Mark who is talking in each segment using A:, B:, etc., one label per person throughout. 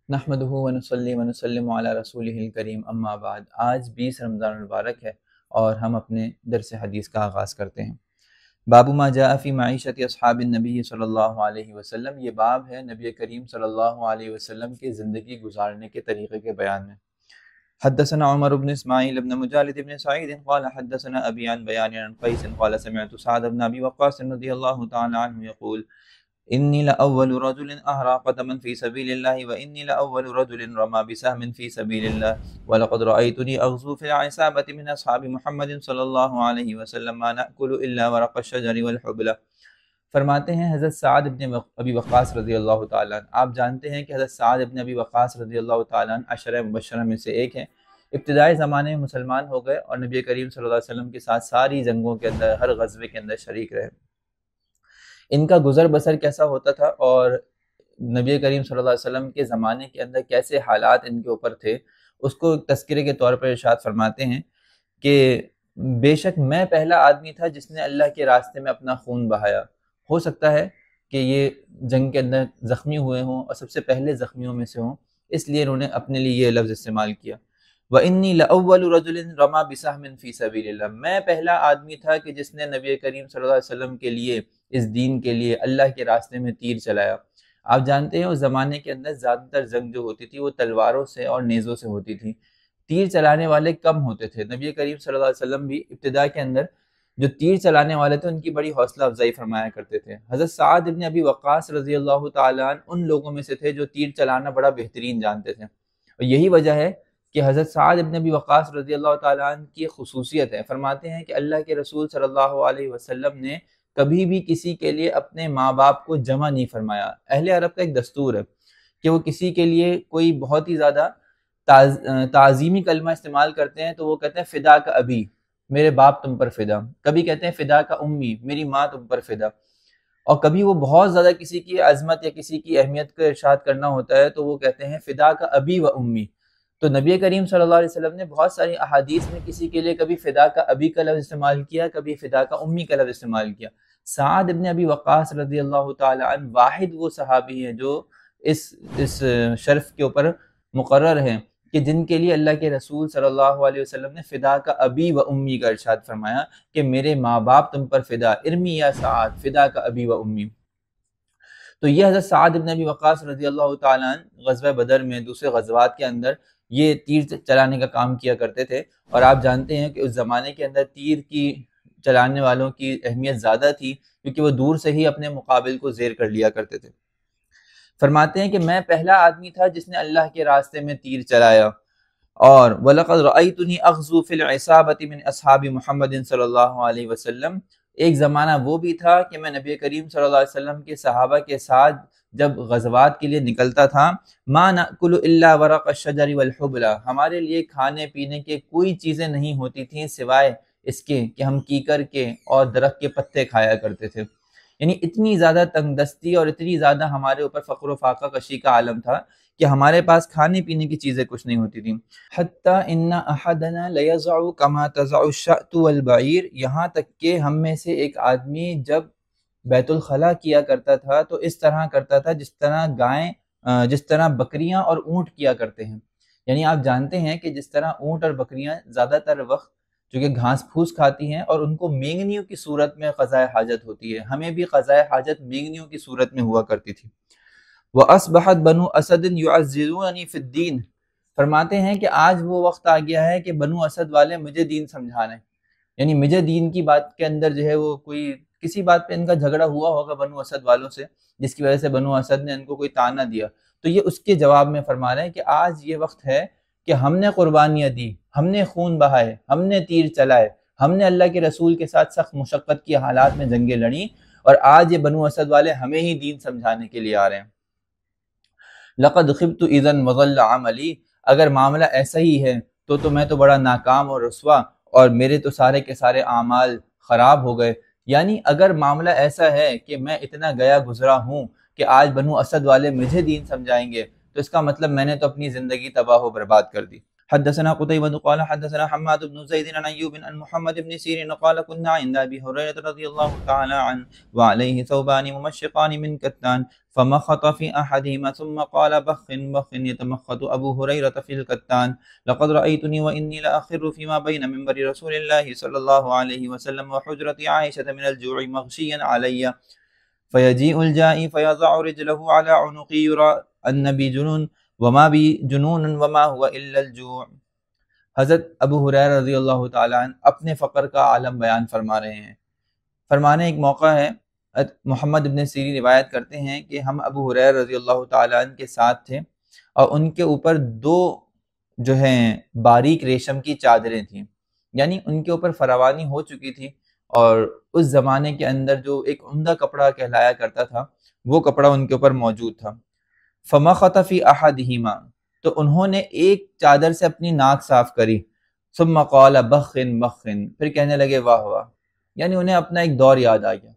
A: نحمدہ ونصلی ونسلم علی رسولہ الکریم اما بعد۔ آج 20 رمضان المبارک ہے اور ہم اپنے درس حدیث کا آغاز کرتے ہیں۔ باب ما جاء فی معیشت اصحاب النبی صلی اللہ علیہ وسلم، یہ باب ہے نبی کریم صلی اللہ علیہ وسلم کے زندگی گزارنے کے طریقے کے بیان میں۔ حدثنا عمر بن اسماعیل بن مجالد بن سعید قال حدثنا ابی عن بیان عن قیس قال سمعت سعد بن ابی وقاص رضی اللہ تعالی عنہ یقول انی لأول رجل احرى قدما في سبيل الله وانی لأول رجل رمى بسهم في سبيل الله ولقد رأيتني اغزو في العصابة من اصحاب محمد صلی اللہ علیہ وسلم ما نأكل الا ورق الشجر والحبل۔ فرماتے ہیں حضرت سعد ابن ابی وقاص رضی اللہ تعالیٰ عنہ، آپ جانتے ہیں کہ حضرت سعد ابن ابی وقاص رضی اللہ تعالیٰ عنہ عشرہ مبشرہ میں سے ایک ہیں۔ ابتدائی زمانے میں مسلمان ہو گئے اور نبی کریم صلی اللہ علیہ وسلم کے ساتھ ساری جنگوں کے اندر، ہر غزوے کے اندر شریک رہے۔ ان کا گزر بسر کیسا ہوتا تھا اور نبی کریم صلی اللہ علیہ وسلم کے زمانے کے اندر کیسے حالات ان کے اوپر تھے، اس کو تذکرے کے طور پر ارشاد فرماتے ہیں کہ بے شک میں پہلا آدمی تھا جس نے اللہ کے راستے میں اپنا خون بہایا۔ ہو سکتا ہے کہ یہ جنگ کے اندر زخمی ہوئے ہوں اور سب سے پہلے زخمیوں میں سے ہوں، اس لیے انہوں نے اپنے لیے یہ لفظ استعمال کیا۔ وَإِنِّي لَأَوَّلُ رَجُلٍ رَمَى بِسَهْمٍ فِي سَبِيلِ اللَّهِ، میں پہلا آدمی تھا کہ جس نے نبی کریم صلی اللہ علیہ وسلم کے لیے، اس دین کے لیے، اللہ کے راستے میں تیر چلایا۔ آپ جانتے ہیں اس زمانے کے اندر زیادہ تر جنگ جو ہوتی تھی وہ تلواروں سے اور نیزوں سے ہوتی تھی، تیر چلانے والے کم ہوتے تھے۔ نبی کریم صلی اللہ علیہ وسلم بھی ابتدا کے اندر جو تیر چلانے والے تھے ان کی بڑی حوصلہ افزائی فرمایا کرتے تھے۔ حضرت سعد ابن ابی وقاص رضی اللہ تعالیٰ عنہ ان لوگوں میں سے تھے جو تیر چلانا بڑا بہترین جانتے تھے، اور یہی وجہ ہے کہ حضرت سعد ابن ابی وقاص رضی اللہ تعالیٰ عنہ کی خصوصیت ہے۔ فرماتے ہیں کہ اللہ کے رسول صلی اللہ علیہ وسلم نے کبھی بھی کسی کے لیے اپنے ماں باپ کو جمع نہیں فرمایا۔ اہل عرب کا ایک دستور ہے کہ وہ کسی کے لیے کوئی بہت ہی زیادہ تعظیمی کلمہ استعمال کرتے ہیں تو وہ کہتے ہیں فدا کا ابی، میرے باپ تم پر فدا۔ کبھی کہتے ہیں فدا کا امی، میری ماں تم پر فدا۔ اور کبھی وہ بہت زیادہ کسی کی عظمت یا کسی کی اہمیت کا ارشاد کرنا ہوتا ہے تو وہ کہتے ہیں فدا کا ابی و امی۔ تو نبی کریم صلی اللہ علیہ وسلم نے بہت ساری احادیث میں کسی کے لیے کبھی فدا کا ابی کا لفظ استعمال کیا، کبھی فدا کا امی کا لفظ استعمال کیا۔ سعد ابن ابی وقاص رضی اللہ تعالی عنہ واحد وہ صحابی ہیں جو اس شرف کے اوپر مقرر ہیں کہ جن کے لیے اللہ کے رسول صلی اللہ علیہ وسلم نے فدا کا ابی و امی کا ارشاد فرمایا کہ میرے ماں باپ تم پر فدا، ارمی یا سعد فدا کا ابی و امی۔ تو یہ حضرت سعد ابن ابی وقاص رضی اللہ تعالیٰ عنہ غزوہ بدر میں، دوسرے غزوات کے اندر یہ تیر چلانے کا کام کیا کرتے تھے، اور آپ جانتے ہیں کہ اس زمانے کے اندر تیر کی چلانے والوں کی اہمیت زیادہ تھی کیونکہ وہ دور سے ہی اپنے مقابل کو زیر کر لیا کرتے تھے۔ فرماتے ہیں کہ میں پہلا آدمی تھا جس نے اللہ کے راستے میں تیر چلایا، اور وَلَقَدْ رَأَيْتُنِي أَغْزُو فِي الْعِصَابَةِ مِنْ أَصْحَابِ مُحَمَّدٍ صلی اللہ علیہ وسلم۔ ایک زمانہ وہ بھی تھا کہ میں نبی کریم صلی اللہ علیہ وسلم کے صحابہ کے ساتھ جب غزوات کے لیے نکلتا تھا، مَا نَأْكُلُ إِلَّا وَرَقَ الشَّجَرِ وَالْحُبْلَ، ہمارے لیے کھانے پینے کے کوئی چیزیں نہیں ہوتی تھیں سوائے اس کے کہ ہم کیکر کے اور درخت کے پتے کھایا کرتے تھے۔ یعنی اتنی زیادہ تنگ دستی اور اتنی زیادہ ہمارے اوپر فقر و فاقہ کشی کا عالم تھا کہ ہمارے پاس کھانے پینے کی چیزیں کچھ نہیں ہوتی تھیں۔ حتیٰ ان احدنا لیضع کما تضع الشأۃ والبعیر، یہاں تک کہ ہم میں سے ایک آدمی جب بیت الخلاء کیا کرتا تھا تو اس طرح کرتا تھا جس طرح بکریاں اور اونٹ کیا کرتے ہیں۔ یعنی آپ جانتے ہیں کہ جس طرح اونٹ اور بکریاں زیادہ تر وقت جو کہ گھاس پھوس کھاتی ہیں اور ان کو مینگنیوں کی صورت میں قضاء حاجت ہوتی ہے، ہمیں بھی قضاء حاجت مینگنیوں کی صورت میں ہوا کرتی تھی۔ وَأَصْبَحَتْ بَنُو أَسَدٍ يُعَزِّرُونَنِي فِي الدِّينِ، فرماتے ہیں کہ آج وہ وقت آ گیا ہے کہ بنو اسد والے مجھے دین سمجھانے، یعنی مجھے دین کی بات کے اندر جو ہے وہ کوئی کسی بات پہ ان کا جھگڑا ہوا ہوگا بنو اسد والوں سے، جس کی وجہ سے بنو اسد نے ان کو کوئی طعنہ دیا، تو یہ اس کے جواب میں فرما رہے ہیں کہ آج یہ وقت ہے کہ ہم نے قربانیاں دی، ہم نے خون بہائے، ہم نے تیر چلائے، ہم نے اللہ کے رسول کے ساتھ سخت مشقت کی حالات میں جنگیں لڑیں، اور آج یہ بنو اسد والے ہمیں ہی دین سمجھانے کے لیے آ رہے ہیں۔ لقد خبت اذا وضل عملی، اگر معاملہ ایسا ہی ہے تو میں تو بڑا ناکام اور رسوا، اور میرے تو سارے کے سارے اعمال خراب ہو گئے۔ یعنی اگر معاملہ ایسا ہے کہ میں اتنا گیا گزرا ہوں کہ آج بنو اسد والے مجھے دین سمجھائیں گے تو اس کا مطلب میں نے تو اپنی زندگی تباہ و برباد کر دی۔ حدثنا قتيبة قال حدثنا حماد بن زيد عن أيوب عن محمد بن سيرين قال كنا عند أبي هريرة رضي الله تعالى عنه وعليه ثوبان ممشقان من كتان فمخط في أحدهما ثم قال بخ بخ يتمخط أبو هريرة في الكتان لقد رأيتني وإني لأخر فيما بين منبر رسول الله صلى الله عليه وسلم وحجرة عائشة من الجوع مغشيا علي فيجيء الجائي فيضع رجله على عنقي يرى أن بي جنون وما بي جنون وما هو إلا الجوع۔ حضرت ابو ہریرہ رضی اللہ تعالیٰ عنہ اپنے فقر کا عالم بیان فرما رہے ہیں۔ فرمانے ایک موقع ہے، محمد ابن سیرین روایت کرتے ہیں کہ ہم ابو ہریرہ رضی اللہ تعالیٰ عنہ کے ساتھ تھے اور ان کے اوپر دو جو ہیں باریک ریشم کی چادریں تھیں، یعنی ان کے اوپر فراوانی ہو چکی تھی، اور اس زمانے کے اندر جو ایک عمدہ کپڑا کہلایا کرتا تھا وہ کپڑا ان کے اوپر موجود تھا۔ فمخط فی احدہما، تو انہوں نے ایک چادر سے اپنی ناک صاف کری، ثم قال بخن بخن، پھر کہنے لگے واہ واہ، یعنی انہیں اپنا ایک دور یاد آ گیا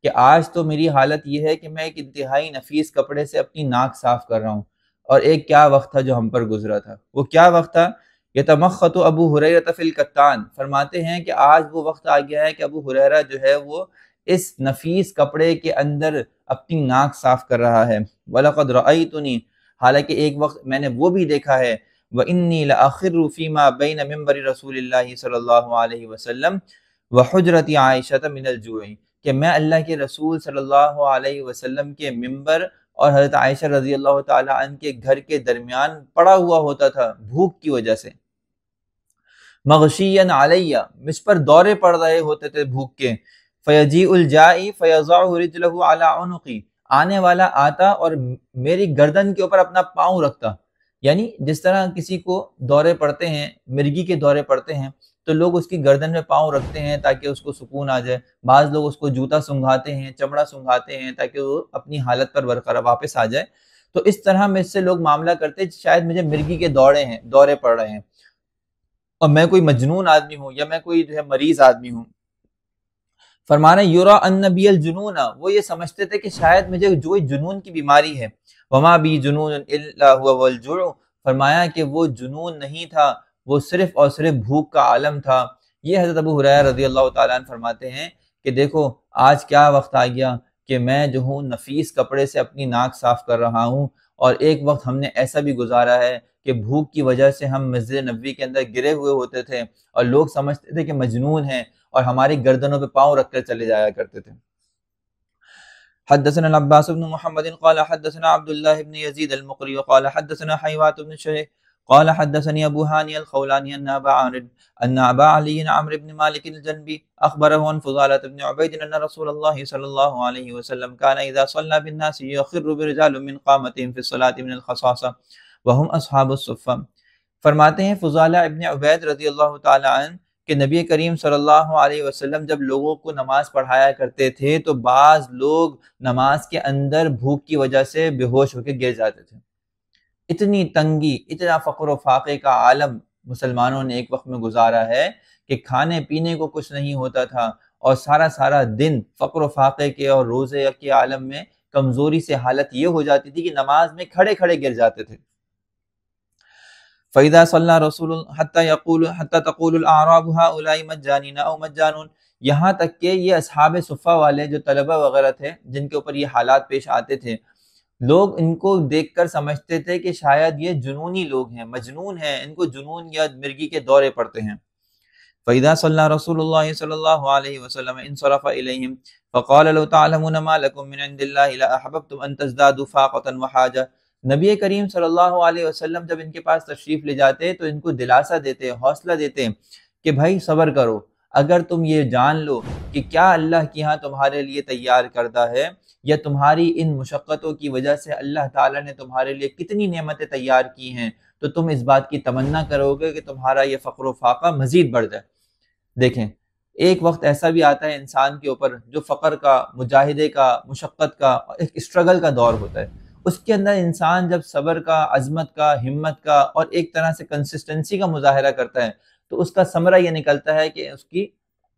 A: کہ آج تو میری حالت یہ ہے کہ میں ایک انتہائی نفیس کپڑے سے اپنی ناک صاف کر رہا ہوں، اور ایک کیا وقت تھا جو ہم پر گزرا تھا، وہ کیا وقت تھا؟ یتمخط ابو ہریرہ فی الکتان، فرماتے ہیں کہ آج وہ وقت آ گیا ہے کہ ابو ہریرہ جو ہے وہ اس نفیس کپڑے کے اندر اپنی ناک صاف کر رہا ہے۔ وَلَقَدْ رَأَيْتُنِي، حالانکہ ایک وقت میں نے وہ بھی دیکھا ہے، وَإِنِّي لَأَخِرُّ فِي مَا بَيْنَ مِنبَرِ رسول اللہ صلی اللہ علیہ وسلم وحجرت عائشہ من الجوع، کہ میں اللہ کے رسول صلی اللہ علیہ وسلم کے ممبر اور حضرت عائشہ رضی اللہ تعالیٰ عنہ کے گھر کے درمیان پڑا ہوا ہوتا تھا بھوک کی وجہ سے۔ مغشیاً علیہ، مجھ پر دورے پڑ رہے ہوتے تھے بھوک کے۔ فیجیء الجائی فیضع رجلہ علی عنقی، آنے والا آتا اور میری گردن کے اوپر اپنا پاؤں رکھتا، یعنی جس طرح کسی کو دورے پڑتے ہیں، مرگی کے دورے پڑتے ہیں تو لوگ اس کی گردن میں پاؤں رکھتے ہیں تاکہ اس کو سکون آ جائے، بعض لوگ اس کو جوتا سنگھاتے ہیں، چمڑا سنگھاتے ہیں تاکہ وہ اپنی حالت پر برقرار واپس آ جائے، تو اس طرح میں سے لوگ معاملہ کرتے شاید مجھے مرگی کے دورے پڑ رہے ہیں اور میں کوئی مجنون آدمی ہوں یا میں کوئی جو ہے مریض آدمی ہوں۔ فرمانا یورا ان بی الجنون، وہ یہ سمجھتے تھے کہ شاید مجھے جو جنون کی بیماری ہے، وما بی جنون الا هو والجوع، فرمایا کہ وہ جنون نہیں تھا، وہ صرف اور صرف بھوک کا عالم تھا۔ یہ حضرت ابو ہریرہ رضی اللہ تعالیٰ عنہ فرماتے ہیں کہ دیکھو آج کیا وقت آ گیا کہ میں جو ہوں نفیس کپڑے سے اپنی ناک صاف کر رہا ہوں، اور ایک وقت ہم نے ایسا بھی گزارا ہے کہ بھوک کی وجہ سے ہم مسجد نبوی کے اندر گرے ہوئے ہوتے تھے اور لوگ سمجھتے تھے کہ مجنون ہیں اور ہماری گردنوں پہ پاؤں رکھ کر چلے جایا کرتے تھے۔ حدثنا العباس بن محمد قال حدثنا عبد الله بن يزيد المقري قال حدثنا حيوات بن شريح قال حدثني ابو هاني الخولاني ان ابا علي عمرو بن مالك الجنبي اخبره عن فضالة بن عبيد ان رسول الله صلى الله عليه وسلم كان اذا صلى بالناس يخر برجال من قامتهم في الصلاة من الخصاصة وهم اصحاب الصفة۔ فرماتے ہیں فضالہ ابن عبید رضی اللہ تعالی عنہ کہ نبی کریم صلی اللہ علیہ وسلم جب لوگوں کو نماز پڑھایا کرتے تھے تو بعض لوگ نماز کے اندر بھوک کی وجہ سے بے ہوش ہو کے گر جاتے تھے۔ اتنی تنگی، اتنا فقر و فاقے کا عالم مسلمانوں نے ایک وقت میں گزارا ہے کہ کھانے پینے کو کچھ نہیں ہوتا تھا، اور سارا دن فقر و فاقے کے اور روزے کے عالم میں کمزوری سے حالت یہ ہو جاتی تھی کہ نماز میں کھڑے کھڑے گر جاتے تھے۔ فَإِذَا صَلَّى رَسُولٌ حَتَّى تَقُولُ الْأَعْرَابُ هَؤُلَاءِ مَجَّانِينَ أَوْ مَجَّانُونَ، یہاں تک کہ یہ اصحاب صفہ والے جو طلبہ وغیرہ تھے جن کے اوپر یہ حالات پیش آتے تھے، لوگ ان کو دیکھ کر سمجھتے تھے کہ شاید یہ جنونی لوگ ہیں، مجنون ہیں، ان کو جنون یا مرگی کے دورے پڑتے ہیں۔ فَإِذَا صَلَّى رَسُولُ اللَّهِ صلی اللہ علیہ وسلم انصرف إِلَيْهِمْ فَقَالَ لَوْ تَعْلَمُونَ مَا لَكُم مِّنْ عِندِ اللَّهِ لَأَحْبَبْتُمْ أَن تَزْدَادُوا فَاقَةً وَحَاجَةً۔ نبی کریم صلی اللہ علیہ وسلم جب ان کے پاس تشریف لے جاتے تو ان کو دلاسا دیتے، حوصلہ دیتے کہ بھائی صبر کرو، اگر تم یہ جان لو کہ کیا اللہ کی ہاں تمہارے لیے تیار کردہ ہے، یا تمہاری ان مشقتوں کی وجہ سے اللہ تعالیٰ نے تمہارے لیے کتنی نعمتیں تیار کی ہیں، تو تم اس بات کی تمنا کرو گے کہ تمہارا یہ فقر و فاقہ مزید بڑھ جائے۔ دیکھیں ایک وقت ایسا بھی آتا ہے انسان کے اوپر جو فقر کا، مجاہدے کا، مشقت کا، ایک اسٹرگل کا دور ہوتا ہے، اس کے اندر انسان جب صبر کا، عظمت کا، ہمت کا اور ایک طرح سے کنسسٹنسی کا مظاہرہ کرتا ہے تو اس کا ثمرہ یہ نکلتا ہے کہ اس کی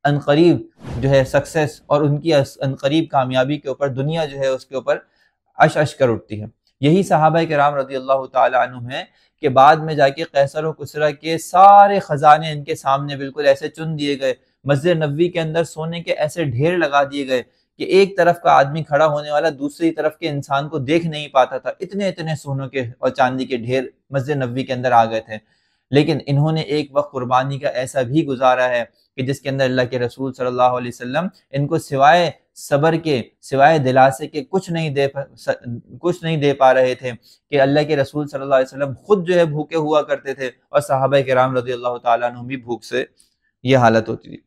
A: عنقریب جو ہے سکسیس اور ان کی عنقریب کامیابی کے اوپر دنیا جو ہے اس کے اوپر عش عش کر اٹھتی ہے۔ یہی صحابہ کرام رضی اللہ تعالی عنہم ہیں کہ بعد میں جا کے قیصر و کسریٰ کے سارے خزانے ان کے سامنے بالکل ایسے چن دیے گئے، مسجد نبوی کے اندر سونے کے ایسے ڈھیر لگا دیے گئے کہ ایک طرف کا آدمی کھڑا ہونے والا دوسری طرف کے انسان کو دیکھ نہیں پاتا تھا، اتنے اتنے سونوں کے اور چاندی کے ڈھیر مسجد نبوی کے اندر آ گئے تھے۔ لیکن انہوں نے ایک وقت قربانی کا ایسا بھی گزارا ہے کہ جس کے اندر اللہ کے رسول صلی اللہ علیہ وسلم ان کو سوائے صبر کے، سوائے دلاسے کے کچھ نہیں دے پا رہے تھے، کہ اللہ کے رسول صلی اللہ علیہ وسلم خود جو ہے بھوکے ہوا کرتے تھے، اور صحابہ کرام رضی اللہ تعالیٰ عنہ بھی بھوک سے یہ حالت ہوتی تھی۔